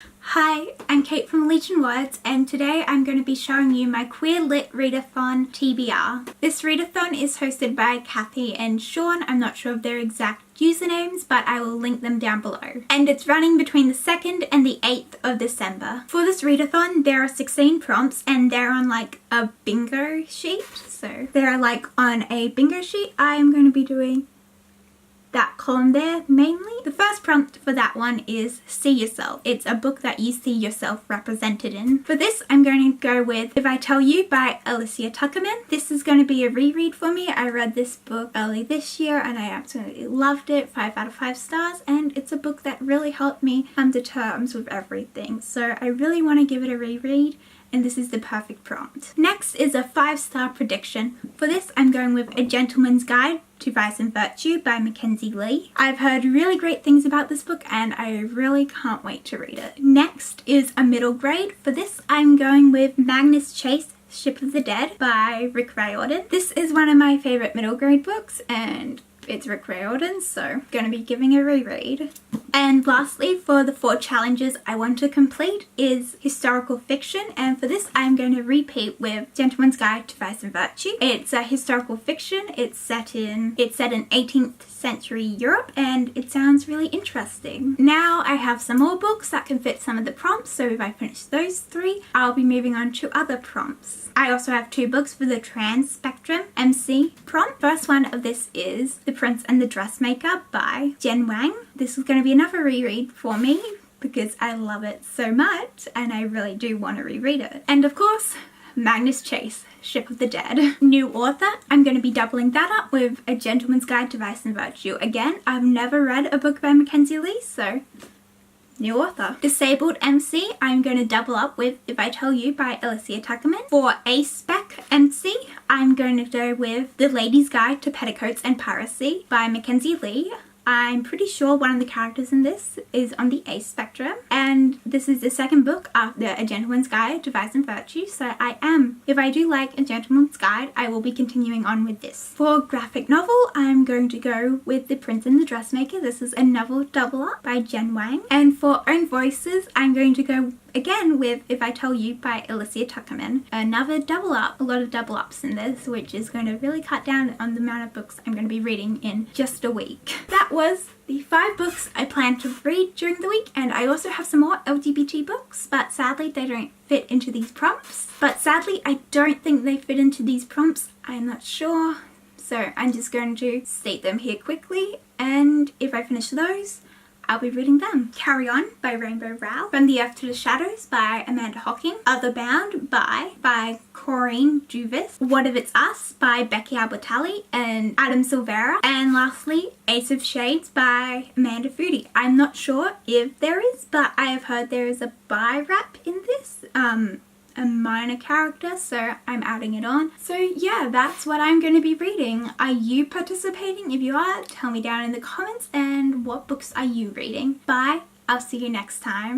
Hi, I'm Kate from Elysian and today I'm going to be showing you my Queer Lit Readathon TBR. This readathon is hosted by Kathy and Sean. I'm not sure of their exact usernames, but I will link them down below. And it's running between the 2nd and the 8th of December. For this readathon, there are 16 prompts and they're on like a bingo sheet. So they're like on a bingo sheet. I'm going to be doing that column there mainly. The first prompt for that one is See Yourself. It's a book that you see yourself represented in. For this, I'm going to go with If I Tell You by Elysian. This is going to be a reread for me. I read this book early this year and I absolutely loved it. 5 out of 5 stars, and it's a book that really helped me come to terms with everything. So I really want to give it a reread, and this is the perfect prompt. Next is a 5-star prediction. For this, I'm going with A Gentleman's Guide to Vice and Virtue by Mackenzie Lee. I've heard really great things about this book and I really can't wait to read it. Next is a middle grade. For this, I'm going with Magnus Chase, Ship of the Dead by Rick Riordan. This is one of my favourite middle grade books and it's Rick Riordan, so I'm going to be giving a reread. And lastly, for the 4 challenges I want to complete is historical fiction, and for this I'm going to repeat with Gentleman's Guide to Vice and Virtue. It's a historical fiction. It's set in 18th century Europe and it sounds really interesting. Now I have some more books that can fit some of the prompts, so if I finish those 3, I'll be moving on to other prompts. I also have 2 books for the Trans Spectrum MC prompt. First one of this is The Prince and the Dressmaker by Jen Wang. This is going to be another reread for me because I love it so much and I really do want to reread it. And of course, Magnus Chase, Ship of the Dead. New author, I'm going to be doubling that up with A Gentleman's Guide to Vice and Virtue. Again, I've never read a book by Mackenzie Lee, so new author. Disabled MC, I'm going to double up with If I Tell You by Elysian. For A-Spec MC, I'm going to go with The Lady's Guide to Petticoats and Piracy by Mackenzie Lee. I'm pretty sure one of the characters in this is on the A spectrum, and this is the second book after A Gentleman's Guide to Vice and Virtue, so if I do like A Gentleman's Guide, I will be continuing on with this. For graphic novel, I'm going to go with The Prince and the Dressmaker. This is a novel double up by Jen Wang. And for own voices, I'm going to go again with If I Tell You by Elysian. Another double up, a lot of double ups in this, which is going to really cut down on the amount of books I'm going to be reading in just a week. That was the 5 books I plan to read during the week, and I also have some more LGBT books, but sadly they don't fit into these prompts. But sadly I don't think they fit into these prompts. I'm not sure, so I'm just going to state them here quickly, and if I finish those, I'll be reading them. Carry On by Rainbow Rowell. From the Earth to the Shadows by Amanda Hocking. Otherbound by Corinne Juvis. What If It's Us by Becky Albertalli and Adam Silvera. And lastly, Ace of Shades by Amanda Foody. I'm not sure if there is, but I have heard there is a bi rap in this. A minor character, so I'm adding it on. So yeah, that's what I'm going to be reading. Are you participating? If you are, tell me down in the comments, and what books are you reading? Bye, I'll see you next time.